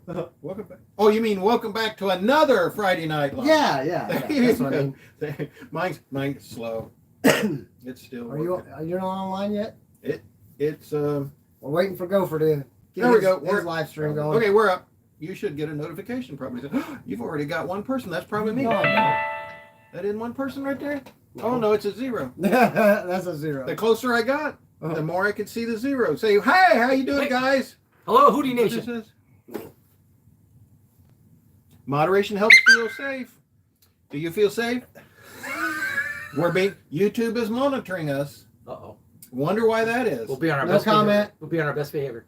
Welcome back. Oh, you mean welcome back to another Friday Night Live? Yeah. That's what I mean. Mine's slow. It's still. Are you not online yet? It's We're waiting for Go4 to get there we go. his live stream going. Okay, we're up. You should get a notification probably. You've already got one person. That's probably me. No, That isn't one person right there? Oh no, it's a 0. That's a 0. The closer I got, the more I could see the 0. Say, hey, how you doing, guys? Hello, Hootie What Nation. this is? Moderation helps feel safe. Do you feel safe? YouTube is monitoring us. Uh-oh. Wonder why that is. We'll be on our No best comment. behavior. We'll be on our best behavior.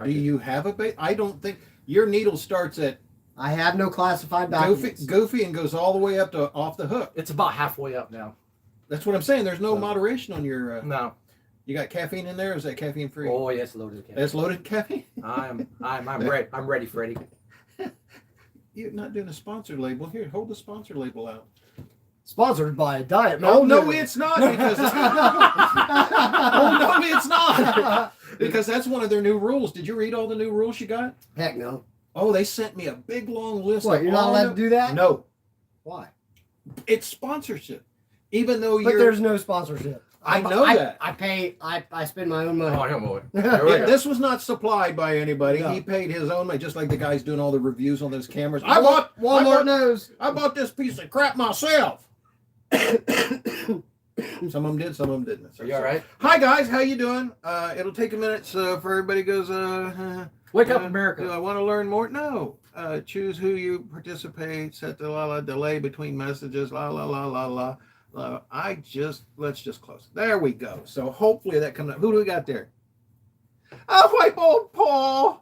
Do you have a base? I don't think your needle starts at I have no classified documents. goofy and goes all the way up to off the hook. It's about halfway up now. That's what I'm saying. There's no moderation on your. No. You got caffeine in there? Or is that caffeine free? Oh, yes, loaded. That's loaded caffeine. I'm ready. I'm ready, Freddie. You're not doing a sponsor label. Here, hold the sponsor label out. Sponsored by Diet No, Mountain no, Dew. it's not because. Oh no, it's not because that's one of their new rules. Did you read all the new rules you got? Heck no. Oh, they sent me a big long list. What, of you're not all allowed the- to do that? No, Why? it's sponsorship. Even though But you're. there's no sponsorship. I know that. I spend my own money. Oh, hell boy. This was not supplied by anybody. No. He paid his own money, just like the guys doing all the reviews on those cameras. Walmart knows. I bought this piece of crap myself. Some of them did, some of them didn't. Are you all right? Hi guys, how you doing? It'll take a minute so if everybody goes. Wake up, Do America. I want to learn more? No. Choose who you participate. Set the delay between messages. La. Let's just close. There we go. So hopefully that comes up. Who do we got there? Oh, white old Paul.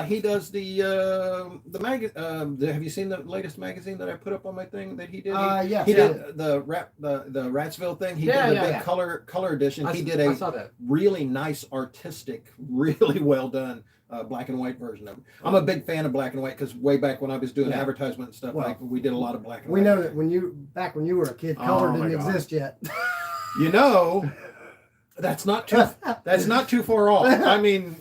He does the have you seen the latest magazine that I put up on my thing that he did? Yes. He did the Ratsville thing. He did the big color edition. He did I saw that. really nice, artistic, really well done black and white version of it. I'm a big fan of black and white because way back when I was doing advertisement and stuff, like we did a lot of black and white. We know that when you were a kid, color Oh, my didn't God. exist yet. You know, that's not too far off. I mean,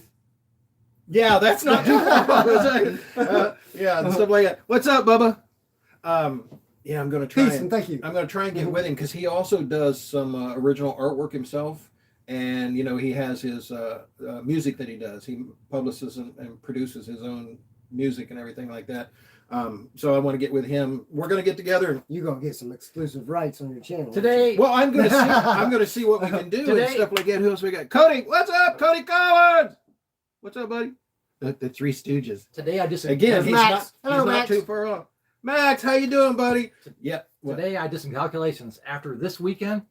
yeah, that's not too far off. Yeah, and stuff like that. What's up, Bubba? Yeah, I'm gonna try. Peace and thank you. I'm gonna try and get with him because he also does some original artwork himself, and he has his music that he does. He publishes and produces his own music and everything like that. So I want to get with him. We're gonna get together. You're gonna get some exclusive rights on your channel Today, Well, I'm gonna see what we can do and stuff like that. Who else we got? Cody, what's up? Cody Collins. What's up, buddy? The Three Stooges. today I just Again, he's Max. not Hello, Max. too far off. Max, how you doing, buddy? Yeah. What? Today I did some calculations. After this weekend,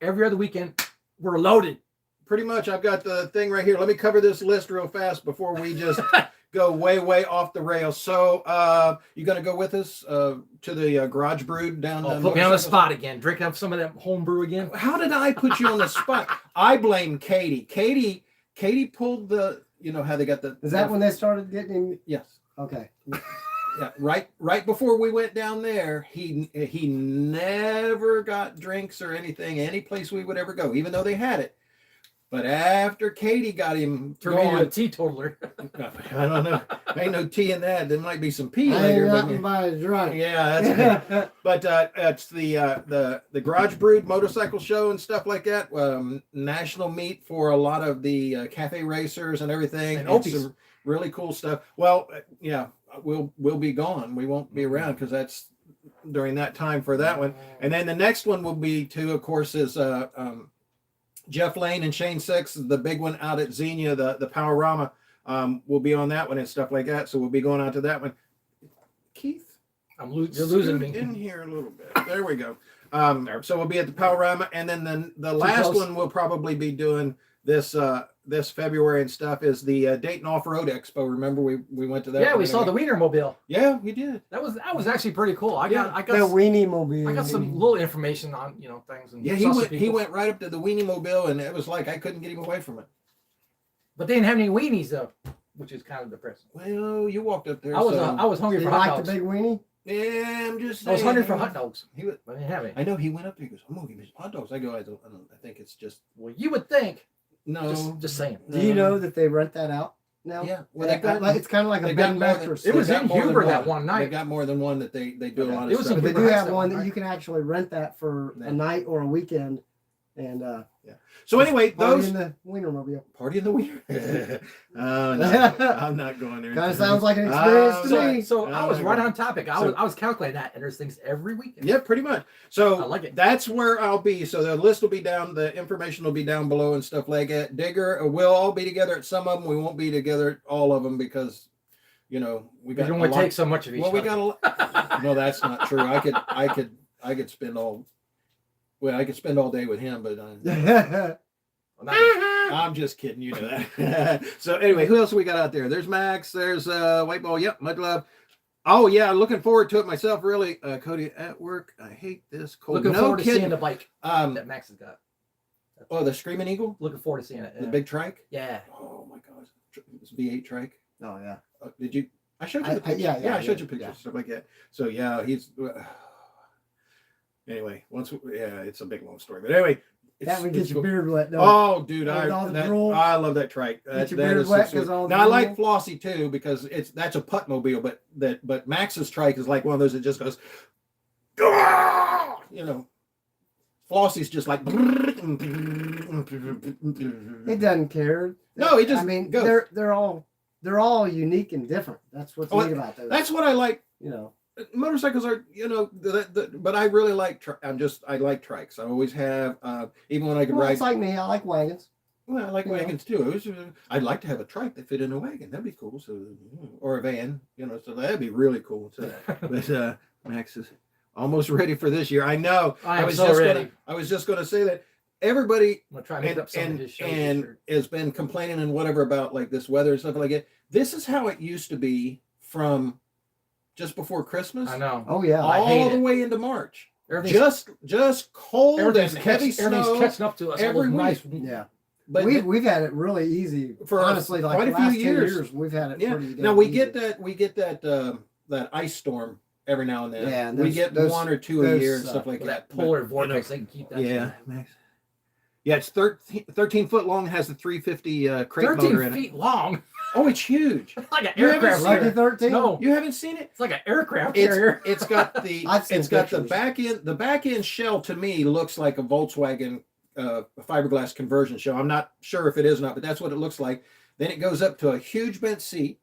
every other weekend, we're loaded. Pretty much, I've got the thing right here. Let me cover this list real fast before we just go way off the rails. So, you gonna go with us to the Garage Brewed down? Oh, put me on the spot again. Drink up some of that home brew again. How did I put you on the spot? I blame Katie. Katie pulled the. You know how they got the. Is that when they started getting? Yes. Okay. Yeah, right before we went down there, he never got drinks or anything any place we would ever go, even though they had it. But after Katie got him Turned me into a going, teetotaler. I don't know. Ain't no tea in that. There might be some pee I later. ain't But nothing by drunk. yeah, that's but it's the Garage Brewed motorcycle show and stuff like that. National meet for a lot of the cafe racers and everything. And It's Opies. some really cool stuff. Well, yeah, we'll be gone. We won't be around because that's during that time for that one. And then the next one will be of course, is Jeff Lane and Shane Six, the big one out at Xenia, the Powerama. We'll be on that one and stuff like that. So we'll be going out to that one. Keith, You're losing scoot me. in here a little bit. There we go. So we'll be at the Powerama, and then the last close. one we'll probably be doing this February and stuff is the Dayton Off-Road Expo. Remember we went to that? Yeah, one we saw the Wiener Mobile. Yeah, we did. That was actually pretty cool. I The got weenie mobile. I got some little information on things and Yeah, he went right up to the Weenie Mobile, and it was like I couldn't get him away from it. but they didn't have any weenies though, which is kind of depressing. Well, you walked up there. I was Do hungry you for hot like dogs. the big weenie? Yeah, I'm just I saying. was hungry for hot dogs. He was, But I didn't have any. I know he went up there. He goes, "I'm gonna give me some hot dogs." I go, I don't. I think it's just Well, you would think. no. Just saying. Do you know that they rent that out? now? Yeah, well, they got like, it's kind of like they a got bed more than- mattress. It was they got in more than Huber that one night. They got more than one that they do a Okay. lot of It was stuff. in But they Huber do Heights have that one one that night. you can actually rent that for Yeah. a night or a weekend, and So anyway, party those in the Wienermobile. party in the week. No, I'm not going there. Kind of sounds like an experience to So, me. so I was right Okay. on topic. I was calculating that, and there's things every weekend. Yeah, pretty much. So I like it. that's where I'll be. So the list will be down, the information will be down below and stuff like that. Digger, we'll all be together at some of them. We won't be together at all of them because, we You got can a only lot. take so much of each. Well, we other. got a lot. No, that's not true. I could spend all. Well, I could spend all day with him, but Well, not- I'm just kidding. You know that. So anyway, who else we got out there? There's Max. There's White Ball. Yep, Mud Love. Oh yeah, looking forward to it myself. Really, Cody at work. I hate this cold. Looking No forward to kidding. seeing the bike that Max has got. Oh, the Screaming Eagle, Looking forward to seeing it. the Yeah. big trike. Yeah. Oh my gosh, it's V8 trike. Oh yeah. Did you? I showed you the pictures. yeah, I showed you yeah, pictures, yeah. stuff like that. So yeah, he's. Anyway, it's a big long story, but anyway, That would get it's your cool. beard wet, though. Oh, dude, With all the I drool. love that trike. Get your That beard is so wet sweet. 'cause all the Now I like drool. Flossie too because that's a putt mobile, but Max's trike is like one of those that just goes, Flossie's just like. It doesn't care. No, it just I mean, goes. they're all unique and different. That's what's Oh, neat about those. That's what I like. you know. Motorcycles are, but I really like. I like trikes. I always have. Even when I could Well, ride. it's like me. I like wagons. Well, I like you know. wagons too. I'd like to have a trike that fit in a wagon. That'd be cool. So, or a van, so that'd be really cool. So, but Max is almost ready for this year. I know. I am was so just ready. I was just going to say that everybody I'm gonna try and make up some of and his shows. and has been complaining and whatever about like this weather and stuff like that. This is how it used to be from just before Christmas I know. Oh yeah. I hate all the it. way into March. Everything's, Just cold and everything's, heavy everything's snow. catching up to us. every All those week. nice. Yeah. But We've had it really easy. For Honestly, like quite the a few last 10 years. years, we've had it Yeah. pretty Now damn we easy. get that ice storm every now and then. Yeah, and we those- get those- one or two a those year and suck. stuff like With that. that polar But, vortex, they can keep that. yeah, stuff. Max. Yeah, it's 13 foot long. Has the 350 crate motor 13 in it. feet long. Oh, it's huge. Like an You haven't aircraft seen Lucky carrier. 13. No, You haven't seen it? it's like an aircraft It's carrier. it's got the I've seen it's got the pictures. back end. The back end shell to me looks like a Volkswagen fiberglass conversion shell. I'm not sure if it is or not, but that's what it looks like. Then it goes up to a huge bench seat,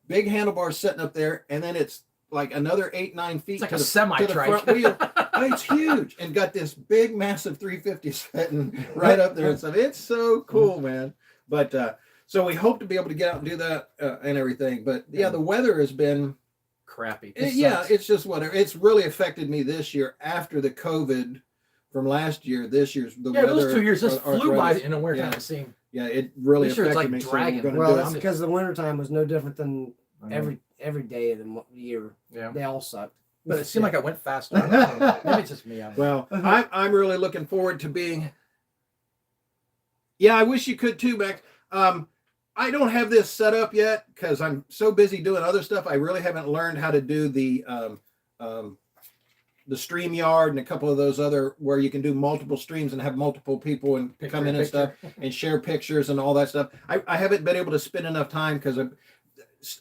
big handlebars sitting up there, and then it's like another 8-9 feet It's like to a the semi-trike. front wheel. Oh, it's huge and got this big massive 350 sitting right up there and stuff. It's so cool, man. But so we hope to be able to get out and do that and everything. But yeah, the weather has been Crappy. it's just whatever. It's really affected me this year after the COVID from last year. This year's the Yeah, weather. those 2 years just flew by arthritis. in a weird Yeah. kind of scene. Yeah, it really This year it's affected like me. dragging. So we're Well, gonna it's do it. because the wintertime was no different than I know. every day of the year. Yeah. They all sucked. But it seemed like it went faster. I don't know. Maybe it's just me. I don't know. Well, I'm really looking forward to being. Yeah, I wish you could too, Max. I don't have this set up yet because I'm so busy doing other stuff. I really haven't learned how to do the StreamYard and a couple of those other where you can do multiple streams and have multiple people and come in and stuff and share pictures and all that stuff. I haven't been able to spend enough time because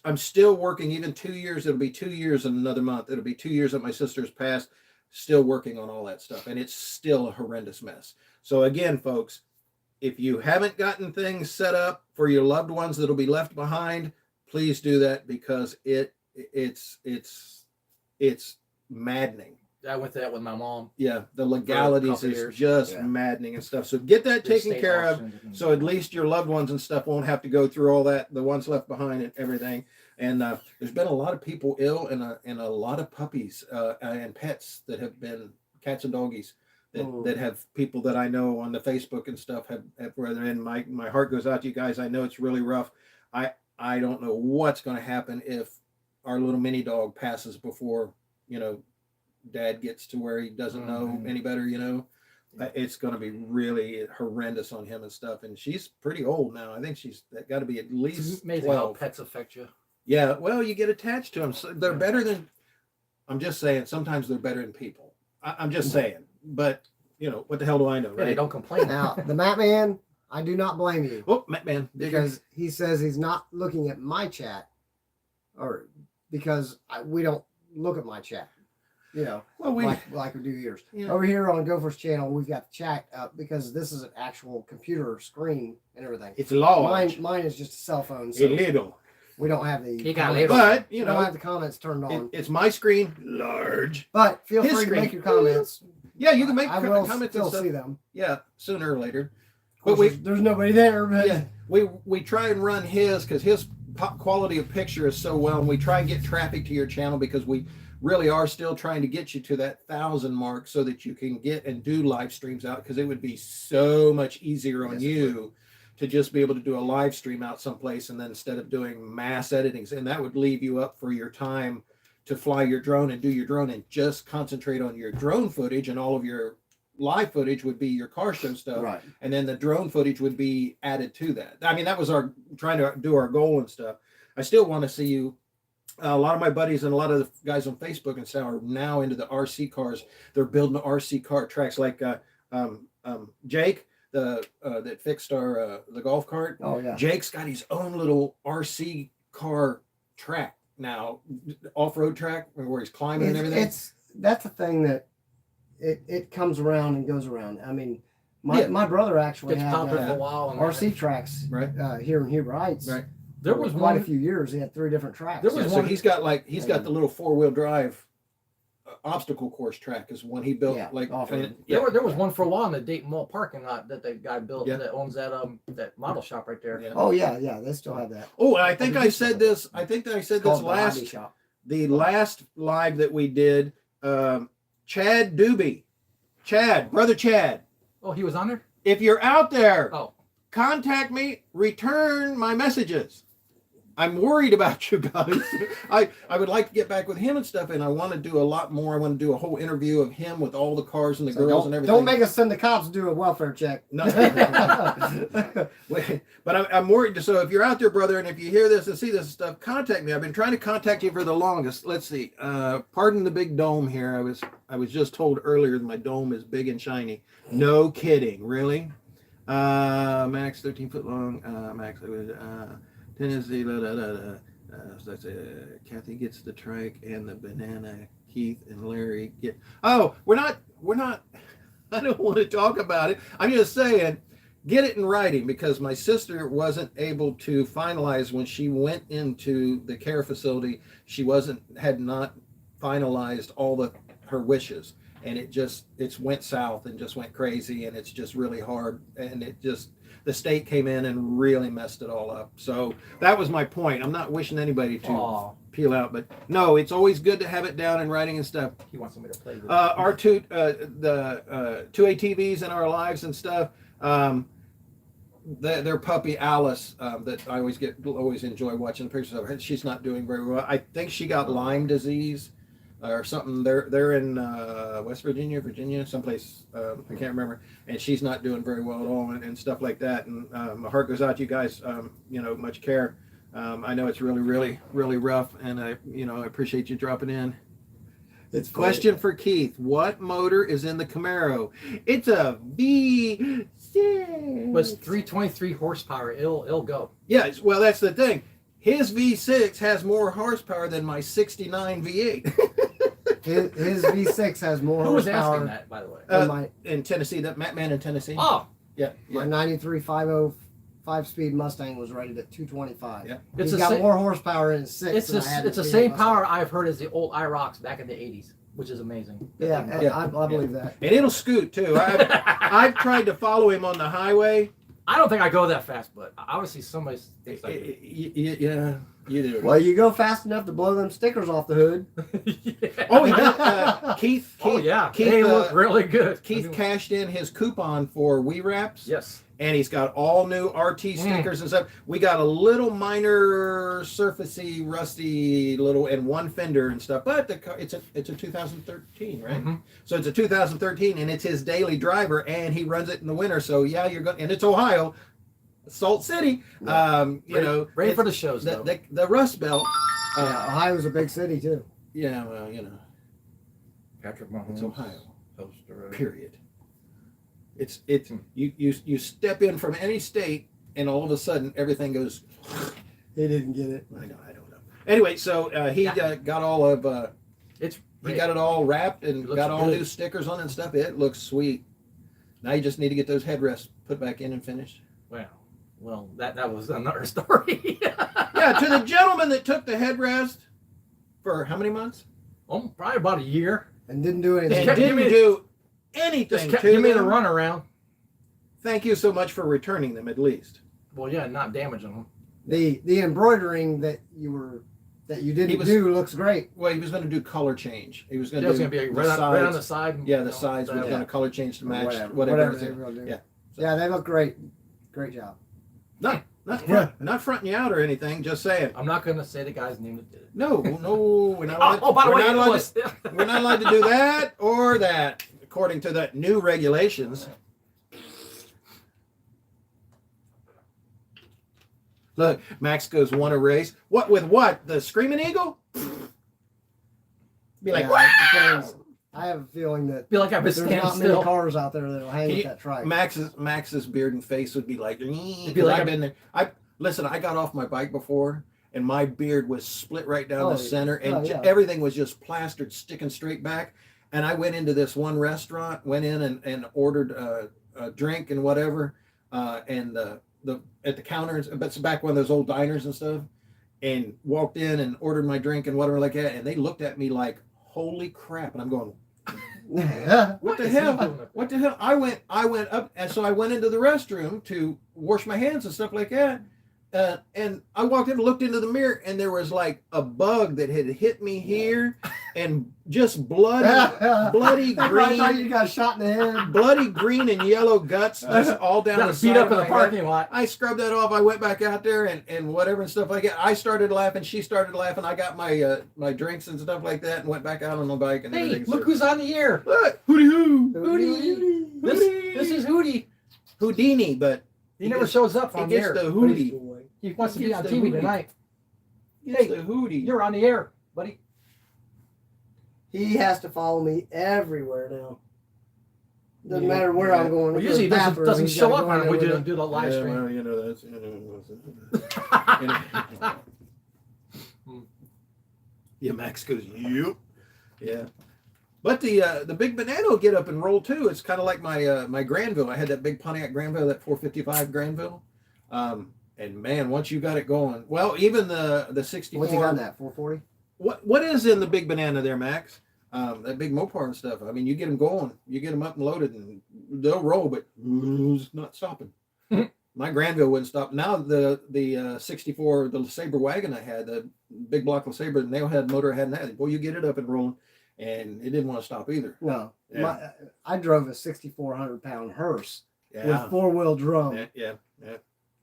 I'm still working. Even 2 years, it'll be 2 years in another month. It'll be 2 years that my sister's passed. Still working on all that stuff, and it's still a horrendous mess. So again, folks, if you haven't gotten things set up for your loved ones that'll be left behind, please do that because it's maddening. I went through that with my mom. Yeah, the legalities couple is years. just Yeah. maddening and stuff. So get that There's taken state care of. auctions and- So at least your loved ones and stuff won't have to go through all that, the ones left behind and everything. And there's been a lot of people ill and a lot of puppies and pets that have been cats and doggies that have people that I know on the Facebook and stuff have whether in my heart goes out to you guys. I know it's really rough. I don't know what's going to happen if our little mini dog passes before, Dad gets to where he doesn't know any better, It's going to be really horrendous on him and stuff. And she's pretty old now. I think she's got to be at It's least amazing how 12. pets affect you. Yeah, well, you get attached to them. So they're better than. I'm just saying. Sometimes they're better than people. I'm just saying. But what the hell do I know, Yeah, they right? don't complain. Now, the Map Man, I do not blame you Oh, man, because he says he's not looking at my chat, or because we don't look at my chat. You know, well, like we do yours. Yeah. Over here on Go4's channel, we've got the chat up because this is an actual computer screen and everything. it's large. Mine is just a cell phone, It's so little. we don't have the. He got comments- little. But, we you don't know, have the comments turned on. it's my screen, large. But feel his free screen. to make your comments. Yeah, you can make I will comments still and stuff. see them. Yeah, sooner or later. But there's nobody there. But Yeah, we try and run his because his quality of picture is so well, and we try and get traffic to your channel because we really are still trying to get you to that 1,000 mark so that you can get and do live streams out, because it would be so much easier on Yes, you to just be able to do a live stream out someplace, and then instead of doing mass editings, and that would leave you up for your time to fly your drone and do your drone and just concentrate on your drone footage, and all of your live footage would be your car show stuff, right. and then the drone footage would be added to that. I mean, that was our trying to do our goal and stuff. I still want to see you. A lot of my buddies and a lot of the guys on Facebook and stuff are now into the RC cars. They're building RC car tracks, like Jake, that fixed our the golf cart. Oh yeah. Jake's got his own little RC car track now, off-road track where he's climbing and everything. That's the thing that it comes around and goes around. I mean, my brother actually Gets had popular for a while. And RC tracks Right. Here in Huber Heights. Right. There was quite a one. few years. He had 3 different tracks. There was So one- he's got the little 4-wheel drive obstacle course track is one he built. Yeah, like off-road. There was one for a while in the Dayton Mall parking lot that the guy built Yeah. that owns that model shop right there. Yeah. Oh yeah, they still have that. Oh, and I think Oh, I said this. I think that I said It's this called the hobby last shop. the last live that we did. Chad Doobie, brother Chad. Oh, he was on there. If you're out there, Oh, contact me. Return my messages. I'm worried about you guys. I would like to get back with him and stuff, and I want to do a lot more. I want to do a whole interview of him with all the cars and the So girls and everything. don't make us send the cops to do a welfare check. No. But I'm worried. So if you're out there, brother, and if you hear this and see this stuff, contact me. I've been trying to contact you for the longest. Let's see. Pardon the big dome here. I was just told earlier that my dome is big and shiny. No kidding, really. Max 13 foot long. Max Tennessee. Kathy gets the trike and the banana. Keith and Larry get. Oh, we're not. I don't want to talk about it. I'm just saying, get it in writing, because my sister wasn't able to finalize when she went into the care facility. She had not finalized all her wishes, and it went south and just went crazy, and it's just really hard, and the state came in and really messed it all up. So that was my point. I'm not wishing anybody to aw, peel out, but no, it's always good to have it down in writing and stuff. he wants somebody to play with. Our two ATVs in our lives and stuff. Their puppy Alice, that I always enjoy watching the pictures of her. She's not doing very well. I think she got Lyme disease or something. They're in West Virginia, someplace, I can't remember. And she's not doing very well at all, and stuff like that. And my heart goes out to you guys. Much care. I know it's really, really, really rough, and I appreciate you dropping in. It's Question for Keith: what motor is in the Camaro? It's a V6. Was 323 horsepower. It'll go. Yeah, well, that's the thing. His V6 has more horsepower than my '69 V8 His V6 has more Who was asking horsepower that, by the way? than in Tennessee. That Matt Man in Tennessee. Oh, my 93 50 5-speed Mustang was rated at 225. Yeah. He's got more horsepower in his 6. it's the same power I've heard as the old IROCs back in the 80s, which is amazing. Yeah, Yeah. I believe that. And it'll scoot too. I've tried to follow him on the highway. I don't think I go that fast, but obviously somebody thinks I Yeah, you do. Well, you go fast enough to blow them stickers off the hood. yeah. Oh, he did. Keith. Oh yeah, Keith, they look really good. Keith cashed in his coupon for We Wraps. Yes. And he's got all new RT stickers and stuff. We got a little minor surfacey, rusty little, and one fender and stuff. But it's a 2013, right? Mm-hmm. So it's a 2013, and it's his daily driver, and he runs it in the winter. So yeah, you're going, and it's Ohio, Salt City. Ready for the shows though. The Rust Belt. Yeah, Ohio's a big city too. Yeah, well, Patrick Mahomes. it's Ohio. Poster. Period. It's you step in from any state, and all of a sudden everything goes. He didn't get it. I don't know. Anyway, so he got all of It's he got it all wrapped and It looks got all good. new stickers on it and stuff. It looks sweet. Now you just need to get those headrests put back in and finished. Well, that was another story. Yeah, to the gentleman that took the headrest for how many months? Oh, probably about a year. And didn't do And anything. kept didn't giving do anything Just kept to giving me the them. runaround. Thank you so much for returning them, at least. Well, yeah, not damaging them. The embroidering that you didn't do looks great. Well, he was going to do color change. He was going It to was do going to be the right on sides. the side. Yeah, you the know, sides were that- going to color change to match Whatever whatever. they were gonna do. Yeah. Yeah, they look great. Great job. Not fronting you out or anything. Just saying. I'm not going to say the guy's name that did it. No, we're not. Allowed, Oh, by the we're way, not it allowed was. to, we're not allowed to do that or that, according to the new regulations. Look, Max goes want a race. What with what? The Screaming Eagle? Be like, Yeah, wow! because I have a feeling that Feel like I've been there's standing not many still. cars out there that'll hang with that trike. Max's beard and face would be like, It'd be like I've been there. I got off my bike before, and my beard was split right down the center, and everything was just plastered, sticking straight back. And I went into this one restaurant, went in and ordered a drink and whatever, and at the counters, but it's back one of those old diners and stuff, and walked in and ordered my drink and whatever like that, and they looked at me like, holy crap, and I'm going, what the is he hell? doing up there? What the hell? I went up, and so I went into the restroom to wash my hands and stuff like that. And I walked in and looked into the mirror, and there was like a bug that had hit me here, and just bloody I thought green, you got shot in the head. bloody green and yellow guts just all down the Got side beat up of in the my head. parking lot. I scrubbed that off. I went back out there and whatever and stuff like that. I started laughing. She started laughing. I got my my drinks and stuff like that and went back out on the bike and Hey, everything. look who's on the air. Look, Hootie Hoo. Hootie. This is Hootie. Houdini, but He never shows up he on the gets air. the Pretty Hootie. boy. He wants to He be gets on the TV Hootie. tonight. Gets Hey, the Hootie. You're on the air, buddy. He has to follow me everywhere now. Doesn't Yeah, matter where yeah. I'm going. Well, to usually he the doesn't, bathroom, doesn't he's show gotta up go in when we there do, with do the live stream. Well, you know that's yeah. Max goes, yep, yeah. But the big banana will get up and roll too. It's kind of like my my Granville. I had that big Pontiac Granville, that 455 Granville. And man, once you got it going, well, even the 64. What's he got in that? 440? What is in the big banana there, Max? That big Mopar and stuff. I mean, you get them going, you get them up and loaded, and they'll roll, but it's not stopping. My Granville wouldn't stop. Now the 64, the Sabre wagon I had, the big block LeSabre, and they had motor I had in that. Boy, you get it up and rolling, and it didn't want to stop either. No. Yeah. I drove a 6,400-pound hearse Yeah, with four-wheel drum. yeah.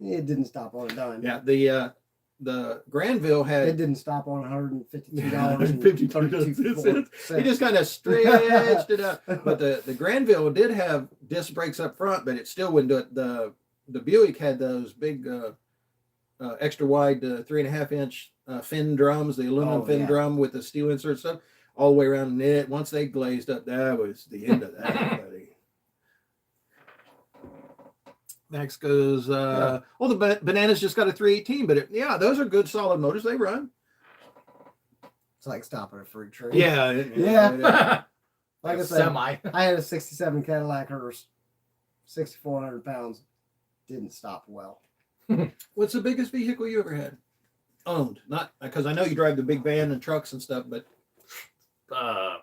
It didn't stop on a dime. Yeah, the Granville It had didn't stop on $152. $152. He just kind of stretched it out. But the Granville did have disc brakes up front, but it still wouldn't do it. The Buick had those big extra wide 3.5-inch fin drums, the aluminum fin drum with the steel insert stuff all the way around it. Once they glazed up, that was the end of that, buddy. Max goes, the Banana's just got a 318, but those are good solid motors. They run. It's like stopping a fruit tree. Yeah. Like I said, Semi. I had a 67 Cadillac hearse, 6,400 pounds. Didn't stop well. What's the biggest vehicle you ever had? Owned. Not because I know you drive the big van and trucks and stuff, but Well,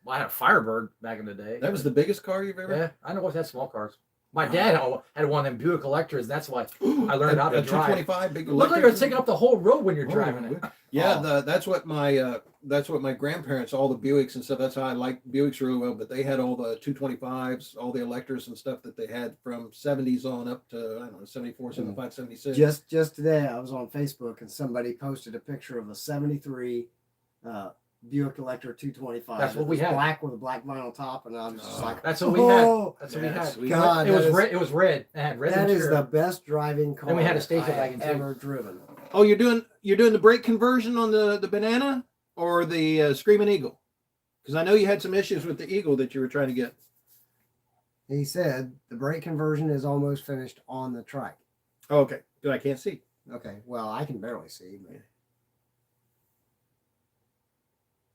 I had a Firebird back in the day. that was the biggest car you've ever Yeah, I know what that small cars. My dad had one of them Buick Electras. That's why I learned how to a drive. 225 big It looked like electric. it's taking up the whole road when you're driving it. Yeah, Oh. that's what my grandparents, all the Buicks and stuff. That's how I like Buicks really well. But they had all the 225s, all the Electras and stuff that they had from 70s on up to I don't know 74, 75, 76. Just today, I was on Facebook and somebody posted a picture of a 73 Buick Electra 225. That's what It we was had. black with a black vinyl top, and I was just like, That's what we had. "Oh, That's what we Yeah, had. sweet. God, It was that is- red. It was red. It had red that is interior. the best driving car Then we had a station I have wagon, too. ever driven." Oh, you're doing the brake conversion on the Banana or the Screaming Eagle? Because I know you had some issues with the Eagle that you were trying to get. He said the brake conversion is almost finished on the trike. Oh, okay. Good. I can't see. Okay, well, I can barely see. But...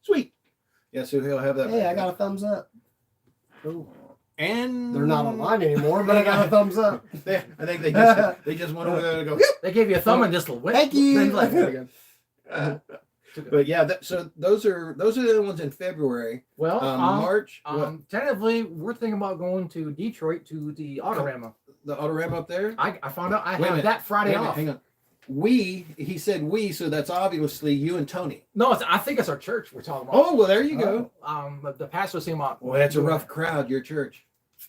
Sweet. Yeah, so he'll have that. Hey, back I got there. a thumbs up. Cool. And They're not online anymore, but I got a thumbs up. I think they just went over there to go. Yep. They gave you a thumb and just went. Thank you. Then left it again. But yeah, so those are the ones in February. Well, March. tentatively, we're thinking about going to Detroit to the Autorama. The Autorama up there. I found out I Wait a have minute. that Friday Wait a minute, off. hang on. He said we, so that's obviously you and Tony. No, I think it's our church we're talking about. Oh, well, there you go. The pastor was saying about. Well, that's a rough crowd, your church.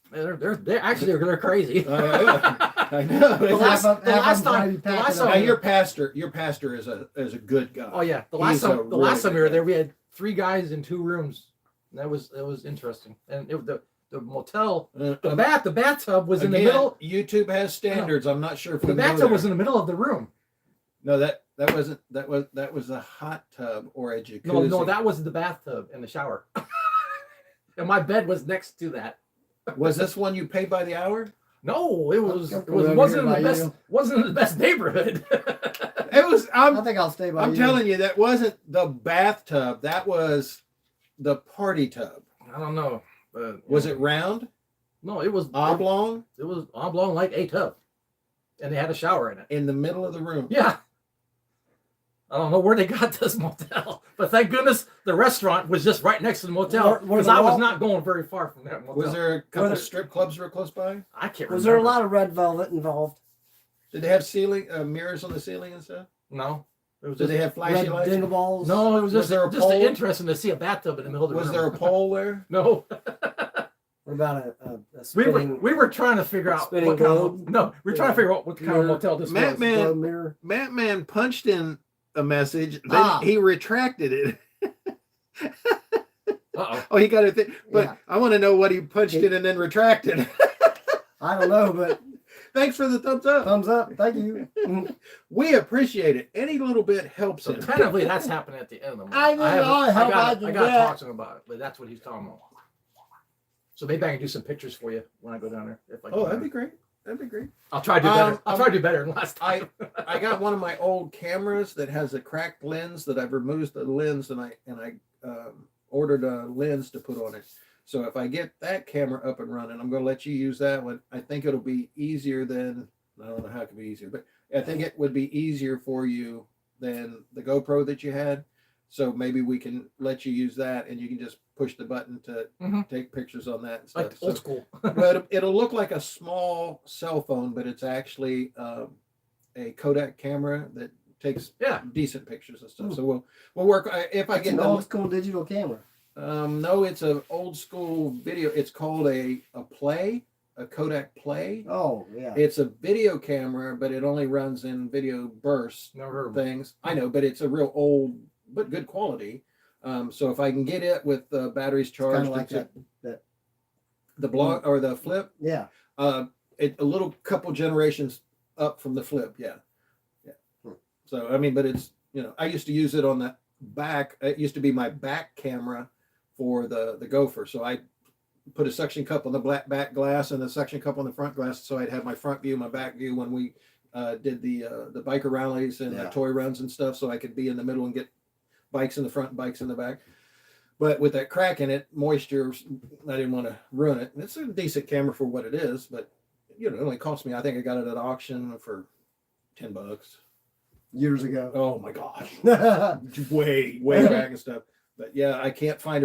They're actually they're crazy. I know. The last time, Now, your pastor is a good guy. Oh yeah, the last time we were there, we had 3 guys in 2 rooms. That was interesting, and the motel, the bathtub was in the middle. YouTube has standards. I'm not sure if the bathtub was in the middle of the room. No, that was a hot tub or a jacuzzi. No, that was the bathtub and the shower, and my bed was next to that. Was this one you paid by the hour? No, it wasn't in the best neighborhood. It was. I think I'll stay by. I'm telling you, that wasn't the bathtub. That was the party tub. I don't know. Was it round? No, it was oblong. It was oblong like a tub, and they had a shower in it in the middle of the room. Yeah. I don't know where they got this motel, but thank goodness the restaurant was just right next to the motel because I was not going very far from that motel. Was there a couple of strip clubs real close by? I can't remember. Was there a lot of red velvet involved? Did they have ceiling mirrors on the ceiling and stuff? No. Did they have flashy lights? Dingle balls? No, it was just there a pole? interesting to see a bathtub in the middle of the room. Was there a pole there? No. What about a spinning? We were trying to figure out what kind of, no, we were trying to figure out what kind of motel this was. Matt Man punched in a message, then he retracted it. Uh-oh. Oh, he got it. But yeah. I want to know what he punched in and then retracted. I don't know, but thanks for the thumbs up. Thumbs up. Thank you. We appreciate it. Any little bit helps. So tentatively, that's happening at the end of the month. I got to talk to him about it, but that's what he's talking about. So maybe I can do some pictures for you when I go down there. That'd be great. That'd be great. I'll try to do better. I'll try to do better than last time. I got one of my old cameras that has a cracked lens that I've removed the lens, and I ordered a lens to put on it. So if I get that camera up and running, I'm going to let you use that one. I think it'll be easier than, I don't know how it could be easier, but I think it would be easier for you than the GoPro that you had. So maybe we can let you use that, and you can just push the button to take pictures on that and stuff. Like old school. But it'll look like a small cell phone, but it's actually a Kodak camera that takes decent pictures and stuff. So we'll work. If I get an old school digital camera. No, it's an old school video. It's called a Kodak Play. Oh yeah. It's a video camera, but it only runs in video burst things. I know, but it's a real old but good quality. So if I can get it with the batteries charged, like the block or the flip, a little couple generations up from the flip, yeah. So I mean, but it's I used to use it on the back. It used to be my back camera for the Gopher. So I put a suction cup on the back glass and a suction cup on the front glass, so I'd have my front view, my back view when we did the biker rallies and the toy runs and stuff. So I could be in the middle and get bikes in the front, bikes in the back. But with that crack in it, moisture, I didn't want to ruin it. It's a decent camera for what it is, but it only cost me, I think I got it at auction for $10. Years ago. Oh my gosh. way back and stuff. But yeah, I couldn't find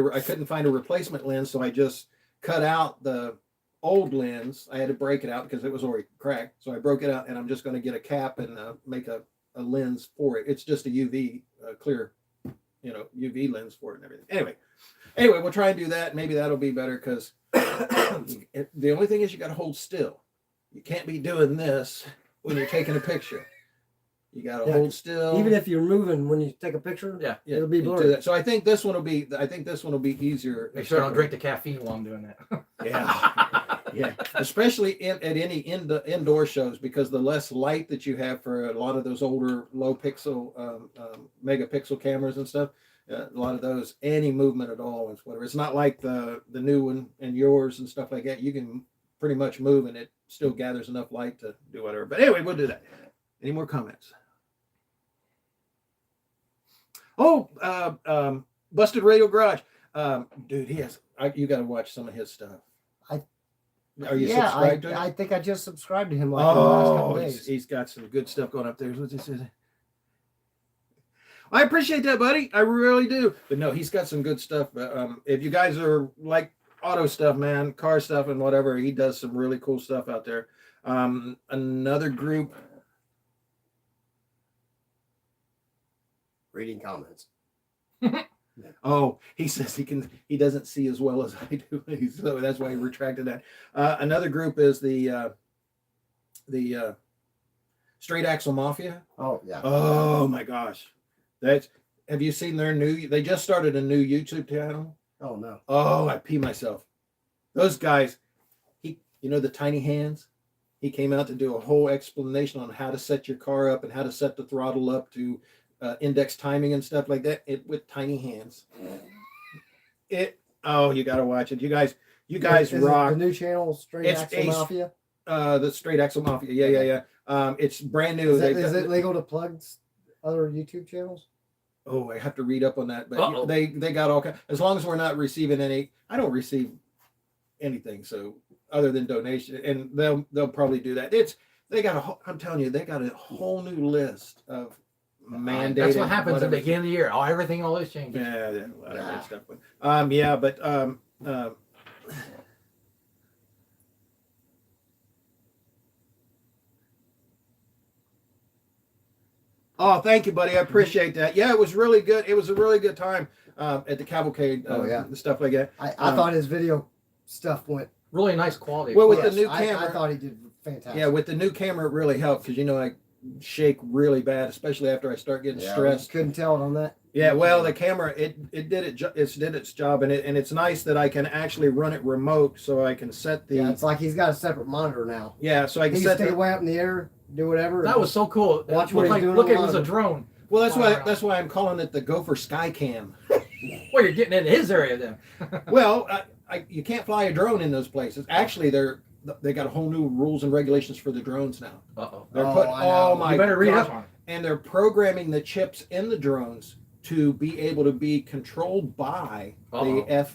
a replacement lens, so I just cut out the old lens. I had to break it out because it was already cracked. So I broke it out, and I'm just going to get a cap and make a lens for it. It's just a UV clear UV lens for it and everything. Anyway, we'll try and do that. Maybe that'll be better because the only thing is you got to hold still. You can't be doing this when you're taking a picture. You got to hold still. Even if you're moving when you take a picture, it'll be blurry. So I think this one will be easier. Make sure I don't drink the caffeine while I'm doing that. Yeah. Especially at any indoor shows, because the less light that you have for a lot of those older low pixel megapixel cameras and stuff, a lot of those, any movement at all is whatever. It's not like the new one and yours and stuff like that. You can pretty much move, and it still gathers enough light to do whatever. But anyway, we'll do that. Any more comments? Oh, Busted Radio Garage. Dude, you got to watch some of his stuff. Are you subscribed to him? I think I just subscribed to him like in the last couple days. He's got some good stuff going up there. What's he say? I appreciate that, buddy. I really do. But no, he's got some good stuff. If you guys are like auto stuff, man, car stuff and whatever, he does some really cool stuff out there. Another group. Reading comments. Oh, he says he doesn't see as well as I do. So that's why he retracted that. Another group is the Straight Axle Mafia. Oh yeah. Oh my gosh. Have you seen they just started a new YouTube channel? Oh no. Oh, I pee myself. Those guys, the tiny hands, he came out to do a whole explanation on how to set your car up and how to set the throttle up to index timing and stuff like that. With tiny hands. You got to watch it. You guys rock. The new channel, Straight Axle Mafia. The Straight Axle Mafia. Yeah. It's brand new. Is it legal to plug other YouTube channels? Oh, I have to read up on that, but they got all kinds. As long as we're not receiving any, I don't receive anything, so other than donation, and they'll probably do that. I'm telling you, they got a whole new list of mandated. That's what happens at the beginning of the year. Everything always changes. Yeah, stuff. But oh, thank you, buddy. I appreciate that. Yeah, it was really good. It was a really good time at the cavalcade. And stuff like that. I thought his video stuff went really nice quality. Well, with the new camera, I thought he did fantastic. Yeah, with the new camera, it really helped because I shake really bad, especially after I start getting stressed. Couldn't tell it on that. Yeah, well, the camera it did its job, and it's nice that I can actually run it remote, so I can set the. Yeah, it's like he's got a separate monitor now. Yeah, so I can stay way up in the air, do whatever. That was so cool. Watch what he's doing. Look, it was a drone. Well, that's why I'm calling it the Go4 Skycam. Well, you're getting into his area then. Well, you can't fly a drone in those places. Actually, they got a whole new rules and regulations for the drones now. They're putting you better read up on it. And they're programming the chips in the drones to be able to be controlled by the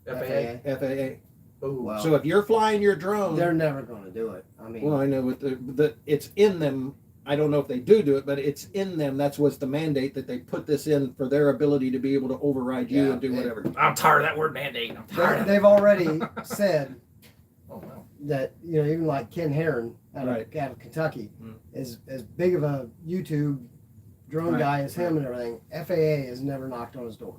FAA. Ooh, wow. So if you're flying your drone, they're never going to do it. I mean, well, I know with it's in them. I don't know if they do it, but it's in them. That's what's the mandate, that they put this in for their ability to be able to override you and do whatever. I'm tired of that word mandate. They've already said oh, wow. that even like Ken Herron out of Kentucky is as big of a YouTube drone guy as him and everything. FAA has never knocked on his door.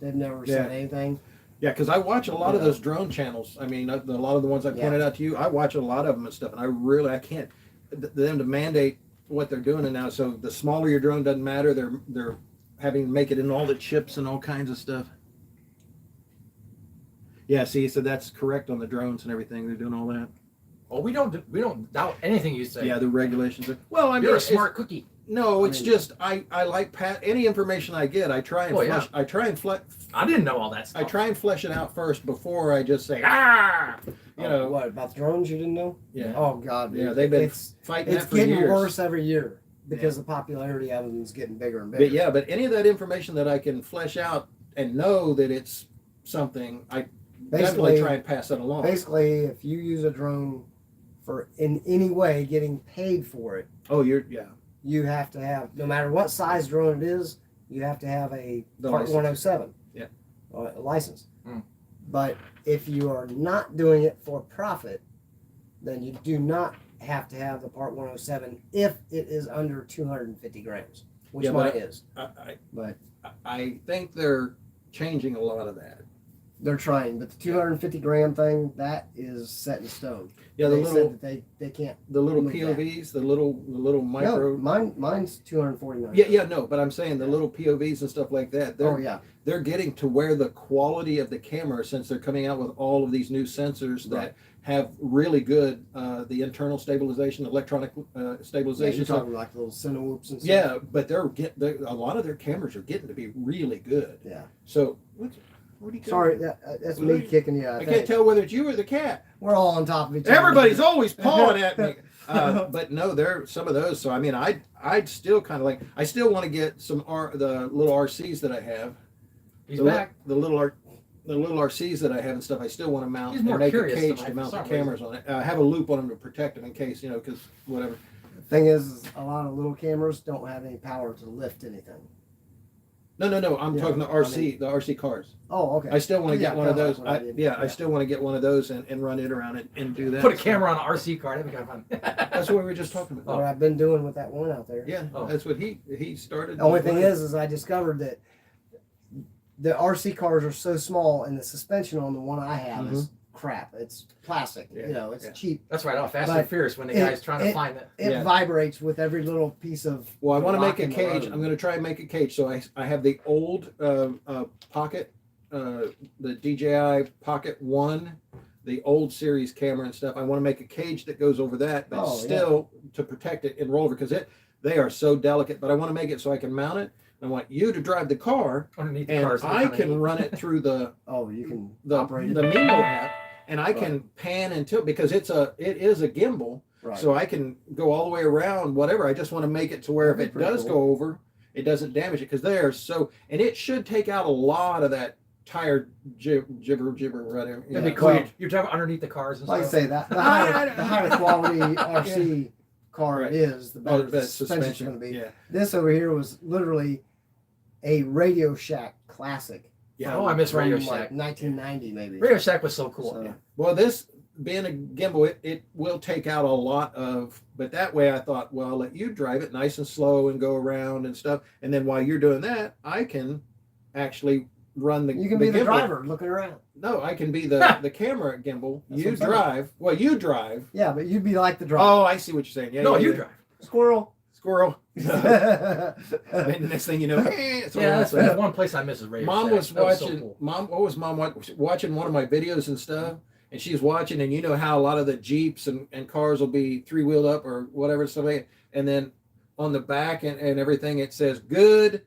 They've never said anything. Yeah, because I watch a lot of those drone channels. I mean, a lot of the ones I pointed out to you, I watch a lot of them and stuff, and I can't. Them to mandate what they're doing now. So the smaller your drone doesn't matter. They're having to make it in all the chips and all kinds of stuff. Yeah, see, so that's correct on the drones and everything. They're doing all that. Oh, we don't doubt anything you say. Yeah, the regulations are. Well, I mean, you're a smart cookie. No, it's just I like any information I get. I try and flesh. I try and flesh. I didn't know all that stuff. I try and flesh it out first before I just say What about the drones? You didn't know? Yeah. Oh God. Yeah, they've been fighting that for years. It's getting worse every year because the popularity of them is getting bigger and bigger. But any of that information that I can flesh out and know that it's something, I definitely try and pass that along. Basically, if you use a drone for in any way getting paid for it. Oh, you have to have, no matter what size drone it is, you have to have a Part 107 license. But if you are not doing it for profit, then you do not have to have the Part 107 if it is under 250 grams, which mine is. I think they're changing a lot of that. They're trying, but the 250 gram thing, that is set in stone. Yeah, they said that they can't. The little POVs, the little micro. No, mine's 249. Yeah, no, but I'm saying the little POVs and stuff like that. They're getting to where the quality of the camera, since they're coming out with all of these new sensors that have really good the internal stabilization, electronic stabilization. You're talking like little Cinewhoops and stuff. Yeah, but a lot of their cameras are getting to be really good. Yeah. So Where'd he go? Sorry, that's me kicking you. I can't tell whether it's you or the cat. We're all on top of each other. Everybody's always pawing at me. But no, there are some of those. So I mean, I'd still kind of like. I still want to get the little RCs that I have. He's back. The little RCs that I have and stuff. I still want to mount He's more and make a curious cage than to I- mount the for some cameras on it. Have a loop on them to protect them in case because whatever. Thing is, a lot of little cameras don't have any power to lift anything. No. I'm talking the RC, the RC cars. Oh, okay. I still want to get one of those. Yeah. I still want to get one of those and run it around it and do that. Put a camera on an RC car. That'd be kind of fun. That's what we were just talking about. What I've been doing with that one out there. Yeah, that's what he started. The only thing is I discovered that the RC cars are so small, and the suspension on the one I have is crap. It's plastic. Yeah. It's cheap. That's right. Fast But and Furious when the guy's trying to find it. It vibrates with every little piece of. Well, I want to make a rock in the cage. road. I'm going to try and make a cage. So I have the old Pocket, the DJI Pocket 1, the old series camera and stuff. I want to make a cage that goes over that, but still to protect it and roll over because they are so delicate. But I want to make it so I can mount it. I want you to drive the car, Underneath the and cars, I can run it through the you can the operate it. Mimo app, and I can pan and tilt because it is a gimbal. Right. So I can go all the way around, whatever. I just want to make it to where if it does go over, it doesn't damage it because they are so, and it should take out a lot of that tire gibber, whatever. That'd be cool. You're talking underneath the cars and Like I stuff. say, the higher quality RC car it is, the better the suspension's going to be. Yeah. This over here was literally a Radio Shack classic. Yeah. Oh, I miss Radio from, Shack. 1990 maybe. Radio Shack was so cool. So, Well, this being a gimbal, it will take out a lot of, but that way I thought, well, I'll let you drive it nice and slow and go around and stuff. And then while you're doing that, I can actually run the You can be the gimbal. driver looking around. No, I can be the camera gimbal. That's You what I'm saying. drive. Well, you drive. Yeah, but you'd be like the driver. Oh, I see what you're saying. Yeah, No, yeah, you yeah. drive. Squirrel. Squirrel. yeah, And the next thing you know, it's all That's like- one place I miss is Radio Mom Shack. was That watching. so cool. What was mom watching one of my videos and stuff? And she's watching, and you know how a lot of the Jeeps and cars will be 3-wheeled up or whatever, stuff like that. And then on the back and everything, it says good,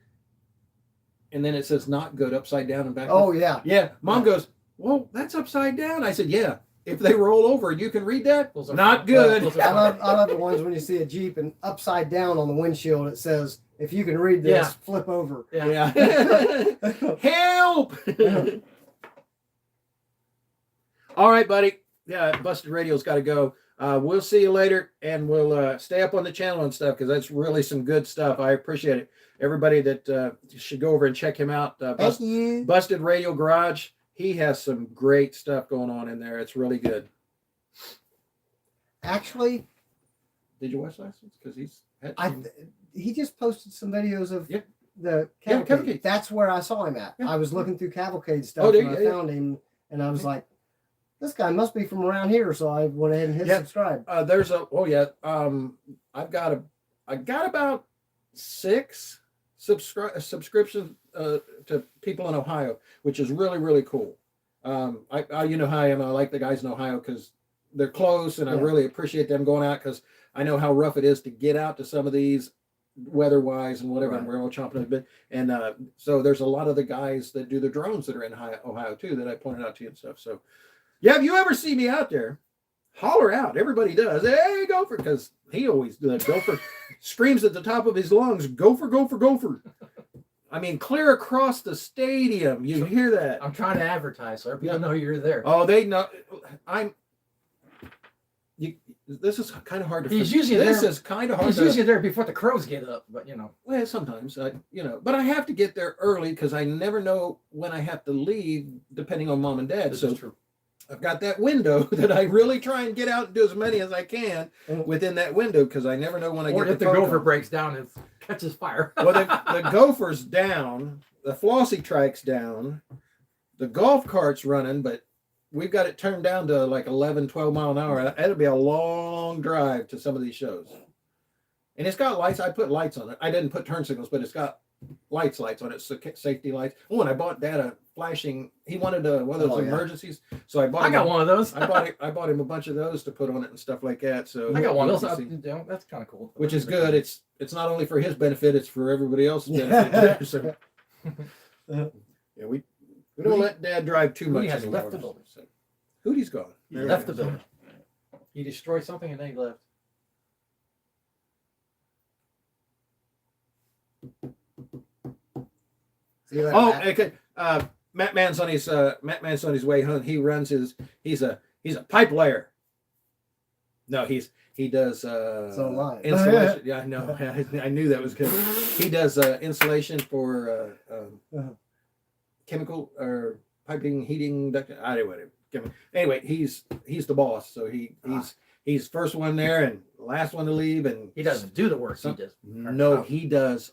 and then it says not good upside down and back. Oh yeah. Yeah. Mom goes, well, that's upside down. I said, yeah. If they roll over and you can read that, Those are not fun. good. Those are I fun. love the ones when you see a Jeep and upside down on the windshield it says, if you can read this, Yeah. flip over. Yeah. Help! All right, buddy. Yeah, Busted Radio's got to go. We'll see you later, and we'll stay up on the channel and stuff because that's really some good stuff. I appreciate it. Everybody that should go over and check him out. Thank you. Busted Radio Garage. He has some great stuff going on in there. It's really good. Actually, Did you watch last week's? Because he's had he just posted some videos of Yep. the Yeah, Cavalcade. Cavalcade. That's where I saw him at. Yeah. I was looking through Cavalcade stuff Oh, there and you I go. found him and I was like, this guy must be from around here. So I went ahead and hit Yeah. subscribe. there's a I've got about 6 subscriptions to people in Ohio, which is really, really cool. I you know how I am. I like the guys in Ohio because they're close, and I Yeah. really appreciate them going out because I know how rough it is to get out to some of these weather-wise and whatever. Right. And we're all chomping at the bit, and so there's a lot of the guys that do the drones that are in Ohio too that I pointed out to you and stuff. So, yeah, if you ever see me out there, holler out. Everybody does. Hey, Gopher, because he always does. Gopher screams at the top of his lungs, Gopher, Gopher, Gopher. I mean, clear across the stadium. You hear that? I'm trying to advertise so people know you're there. Oh, they know. This is kind of hard to. He's usually this there. is kind of hard. He's usually there before the crows get up, but you know. Well, sometimes but I have to get there early because I never know when I have to leave, depending on mom and dad. This So is true. I've got that window that I really try and get out and do as many as I can within that window because I never know when I Or get if the phone gopher call. breaks down and catches fire. Well, the gopher's down, the flossy trike's down, the golf cart's running, but we've got it turned down to like 11, 12 mile an hour. It'll be a long drive to some of these shows. And it's got lights. I put lights on it. I didn't put turn signals, but it's got lights on it, so safety lights. Oh, and I bought Dad a flashing. He wanted one of those emergencies, so I bought. I got one of those. I bought him a bunch of those to put on it and stuff like that. So I got one of you those. can see. That's kind of cool. Which is good. It's not only for his benefit; it's for everybody else's benefit. So, yeah, we don't let Dad drive too much Hootie has anymore. left the building. So, Hootie's gone. He There left we the go. building. He destroyed something and then he left. See you later, Oh, Matt. okay. Matt Man's on his way home. He runs he's a pipe layer. No, he does So am I. insulation. Yeah, I know. I knew that was good. He does insulation for chemical or piping, heating. Whatever. Anyway, he's the boss, so he's first one there and last one to leave, and He doesn't do the work. He does. No, he does.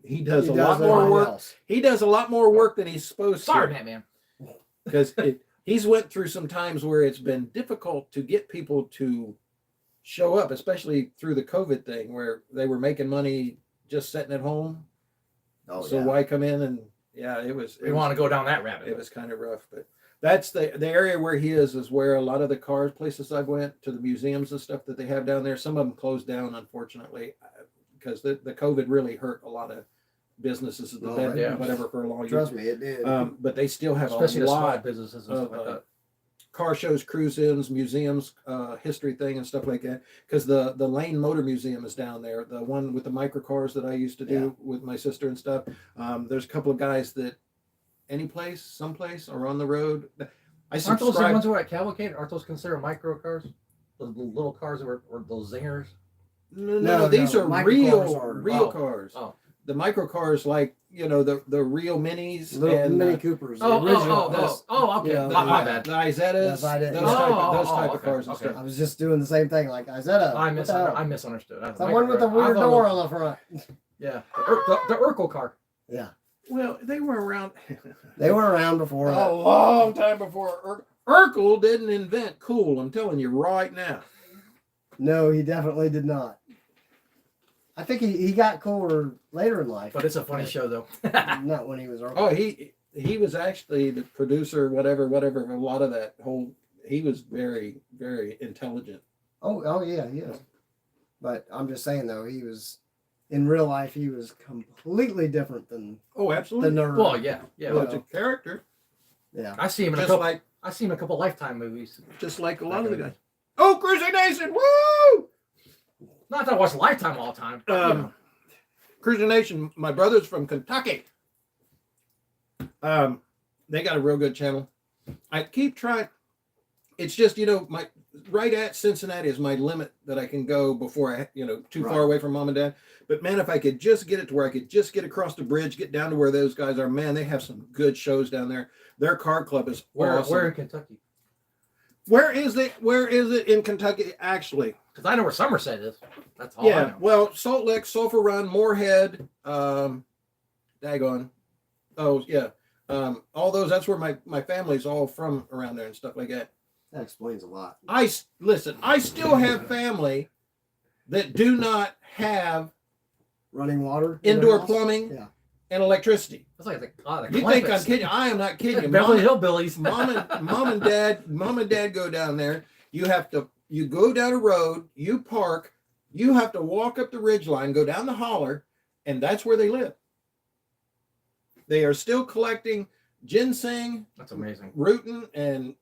He does a lot everything more work. else. He does a lot more work than he's supposed Sorry, to. Batman. Because he's went through some times where it's been difficult to get people to show up, especially through the COVID thing, where they were making money just sitting at home. Oh, So yeah. why come in and it was. We want to go down that rabbit It hole. was kind of rough, but that's the area where he is where a lot of the cars places I went to, the museums and stuff that they have down there. Some of them closed down, unfortunately, because the COVID really hurt a lot of businesses and Oh, event, yeah. whatever for a long Trust time. me, it did. But they still have Especially a the small lot businesses and stuff like of that. car shows, cruise-ins, museums, history thing and stuff like that. Because the Lane Motor Museum is down there, the one with the microcars that I used to do with my sister and stuff. There's a couple of guys that someplace, are on the road. I Aren't those the subscribe. ones who are at Cavalcade? Aren't those considered micro cars? Those little cars that were those zingers? No, these are Microcars real are- cars. Oh. The microcars, like the real minis Little and Mini Coopers. the Oh, original. okay. Yeah, My bad. the Izettas, That's those Izettas. type of Okay, cars and okay. stuff. I was just doing the same thing. Like I said, I misunderstood. I was someone with a micro- I weird thought it door was- on the front. Yeah, the Urkel car. Yeah, Well, they were around they were around before. a that. long time before Urkel didn't invent cool. I'm telling you right now. No, he definitely did not. I think he got cooler later in life. But it's a funny show though. Not when he was early. Oh, he was actually the producer, whatever, of a lot of that whole. He was very, very intelligent. Oh yeah, he is. But I'm just saying though, he was in real life. He was completely different than Oh, the absolutely. nerd. Well, yeah. Well, it's a character, Yeah. I see him in a just couple. like I see him in a couple Lifetime movies. a lot of the guys. Oh, Cruising Nation! Woo! Not that I watch Lifetime all the time. But, you know. Cruising Nation. My brother's from Kentucky. They got a real good channel. I keep trying. It's just my right at Cincinnati is my limit that I can go before I too far away from mom and dad. But man, if I could just get it to where I could just get across the bridge, get down to where those guys are, man, they have some good shows down there. Their car club is awesome. Where in Kentucky? Where is it? Where is it in Kentucky? Actually, Because I know where Somerset is. That's all I yeah. know. Well, Salt Lick, Sulphur Run, Moorhead, daggone. Oh yeah. All those. That's where my family's all from around there and stuff like that. That explains a lot. I still have family that do not have Running water. in their indoor house? plumbing Yeah. and electricity. That's like the You think I'm kidding? I am not kidding you. Beverly Hillbillies. Mom and dad go down there. You go down a road, you park, you have to walk up the ridge line, go down the holler, and that's where they live. They are still collecting ginseng, That's amazing. rooting, and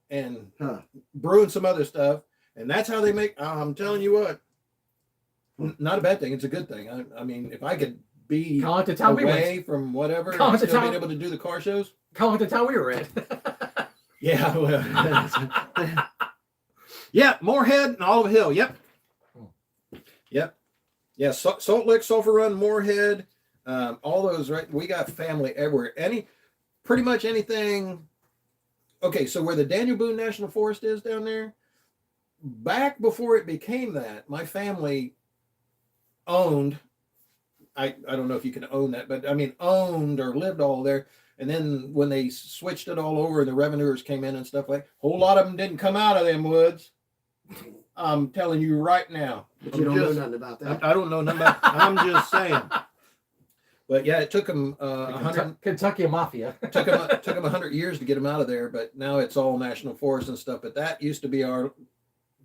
brewing some other stuff, and that's how they make. I'm telling you what, not a bad thing. It's a good thing. I mean, if I could be Kind of like the town we went. away from whatever, Come on, and still town. being able to do the car shows. Kind of like the town we were at. Yeah, well, yeah, Moorhead and Olive Hill. Yep. Yeah, Salt Lick, Sulphur Run, Moorhead, all those. Right, we got family everywhere. Pretty much anything. Okay, so where the Daniel Boone National Forest is down there, back before it became that, my family owned. I don't know if you can own that, but I mean owned or lived all there. And then when they switched it all over and the revenuers came in and stuff like, a whole lot of them didn't come out of them woods. I'm telling you right now. But you don't know nothing about that. I don't know nothing about. I'm just saying. But yeah, it took them Kentucky Mafia. took them 100 years to get them out of there. But now it's all national forest and stuff. But that used to be our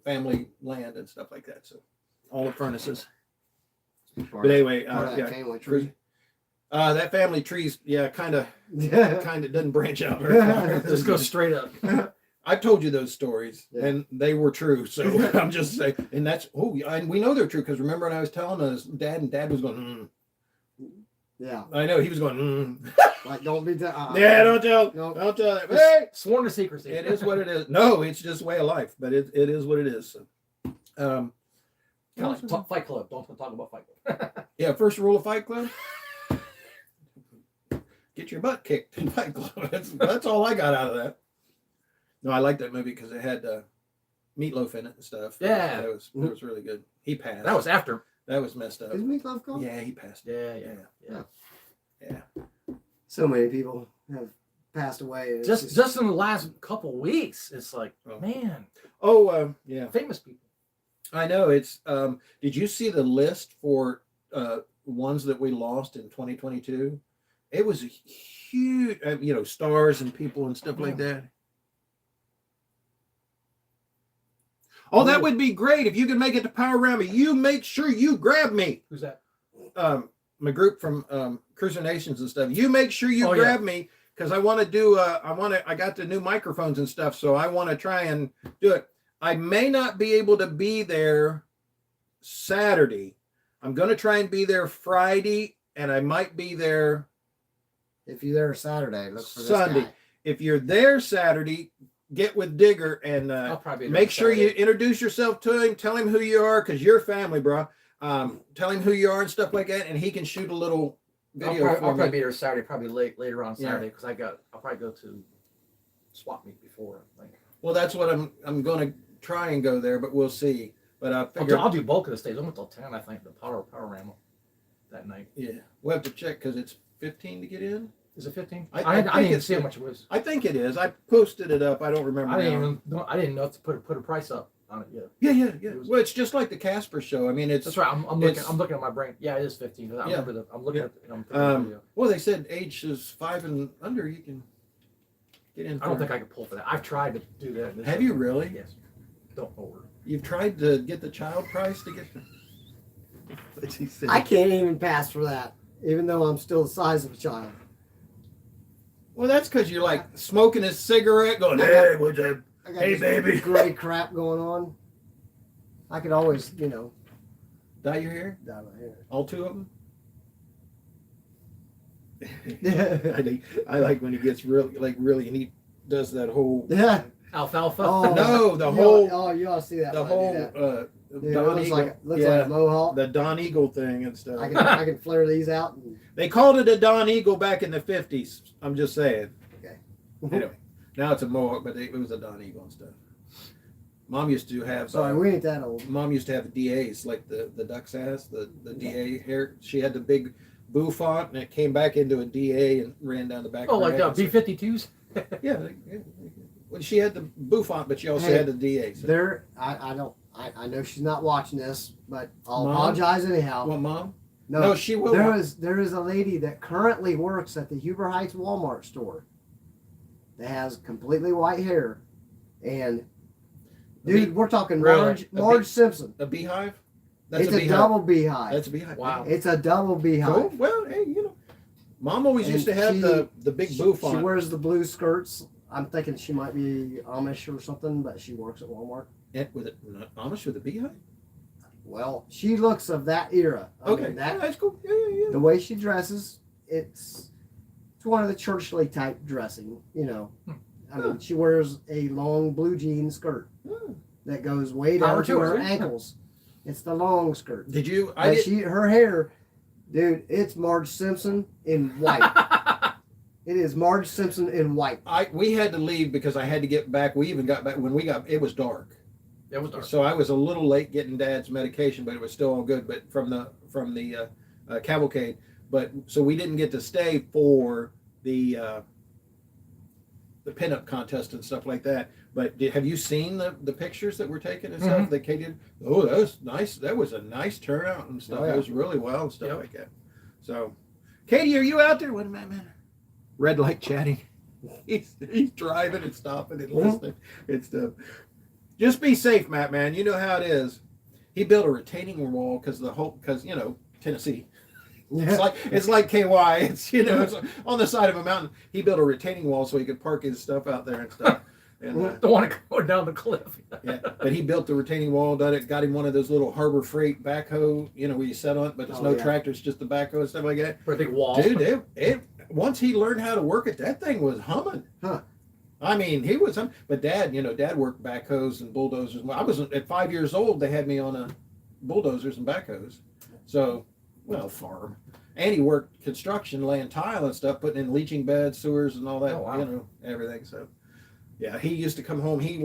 family land and stuff like that. So all the furnaces. But anyway, Part of that yeah, family tree. That family tree's kind of doesn't branch out very far. Just go straight up. I've told you those stories, Yeah. and they were true. So I'm just saying, and that's and we know they're true because remember when I was telling us, Dad was going, Yeah. I know he was going, Like, don't be. Yeah, don't tell that. Hey, Sworn to secrecy. it is what it is. No, it's just way of life, but it is what it is. So, Fight Club. Don't talk about Fight Club. yeah, first rule of Fight Club: get your butt kicked in Fight Club. That's all I got out of that. No, I like that movie because it had Meatloaf in it and stuff. Yeah. It was really good. He passed. That was after. That was messed up. Is Meatloaf gone? Yeah, he passed. Yeah. So many people have passed away. And it's Just in the last couple weeks, it's like, man, Yeah. famous people. I know. It's. Did you see the list for ones that we lost in 2022? It was a huge, stars and people and stuff like that. Oh, that would be great if you could make it to Power You make sure you grab me. Who's that? My group from Cruiser Nations and stuff. You make sure you grab me because I want to do. I got the new microphones and stuff, so I want to try and do it. I may not be able to be there Saturday. I'm going to try and be there Friday, and I might be there. If you're there Saturday, look for Sunday. This guy. If you're there Saturday, get with Digger and I'll probably make sure you introduce yourself to him. Tell him who you are because you're family, bro. Tell him who you are and stuff like that, and he can shoot a little video. I'll probably be there Saturday, probably later on Saturday because I'll probably go to swap meet before. Well, that's what I'm going to try and go there, but we'll see. But I figure I'll do bulk of the stays. I'm until 10, I think, the power ramble that night. Yeah, we'll have to check because it's 15 to get in. Is it 15? I I think didn't it's see how much it was. I think it is. I posted it up. I don't remember. I didn't know to put a price up on it yet. Yeah. Well, it's just like the Casper show. I mean, it's that's right. I'm looking at my brain. Yeah, it is 15. I remember I'm looking at the video. Well, they said age is 5 and under. You can get in. I don't think I can pull for that. I've tried to do that. Have you really? Yes. Don't over. You've tried to get the child price to get the. What's he saying? I can't even pass for that, even though I'm still the size of a child. Well, that's because you're like smoking a cigarette, going, "Hey, what's up? I got Hey, this baby." gray crap going on. I could always, Dye your hair? dye my hair. All 2 of them? Yeah. I like when he gets really, and he does that whole. Yeah. Alfalfa. Oh, No, the whole. Oh, you ought to see that. The when I do whole. that. Dude, it Don looks Eagle. like a mohawk. The Don Eagle thing and stuff. I can flare these out. And, They called it a Don Eagle back in the 50s. I'm just saying. okay. Anyway, now it's a mohawk, but it was a Don Eagle and stuff. Mom used to have. Sorry, we ain't that old. Mom used to have DAs like the Ducks has the DA hair. She had the big bouffant, and it came back into a DA and ran down the back. Oh, of her like head. B-52s? Yeah. Well, she had the bouffant, but she also had the DA. So. I know she's not watching this, but I'll Mom? apologize anyhow. Well, Mom? No, No, she will. there is a lady that currently works at the Huber Heights Walmart store that has completely white hair, and dude, we're talking Really? Marge Simpson. A beehive? It's a beehive. double beehive. That's a beehive. Wow. It's a double beehive. Cool. Well, hey, Mom always used to have the big bouffant. She wears the blue skirts. I'm thinking she might be Amish or something, but she works at Walmart. With it, Amish with a beehive? Well, she looks of that era. I Okay, mean, that's cool. Yeah. the way she dresses, it's one of the churchly type dressing. I mean, she wears a long blue jean skirt that goes way down to her ankles. It's the long skirt. Did you? Her hair, dude, it's Marge Simpson in white. It is Marge Simpson in white. We had to leave because I had to get back. We even got back when it was dark. It was dark. So I was a little late getting Dad's medication, but it was still all good. But from the cavalcade, so we didn't get to stay for the pinup contest and stuff like that. But have you seen the pictures that were taken and stuff that Katie did? Oh, that was nice. That was a nice turnout and stuff. Oh, yeah. It was really well and stuff like that. So, Katie, are you out there? What am I, man? Red light chatting. He's driving and stopping and listening and stuff. Just be safe, Matt, man. You know how it is. He built a retaining wall because Tennessee. It's like KY. It's it's on the side of a mountain. He built a retaining wall so he could park his stuff out there and stuff. And Don't want to go down the cliff. yeah, but he built the retaining wall. Done it. Got him one of those little Harbor Freight backhoe. Where you set on it, but there's no tractor. It's just the backhoe and stuff like that. For a big wall. Dude, once he learned how to work it, that thing was humming. Huh. I mean, he was humming. But Dad worked backhoes and bulldozers. I was at 5 years old. They had me on a bulldozers and backhoes. So, farm. And he worked construction, laying tile and stuff, putting in leaching beds, sewers, and all that. Oh, wow. Everything. So, yeah, he used to come home. He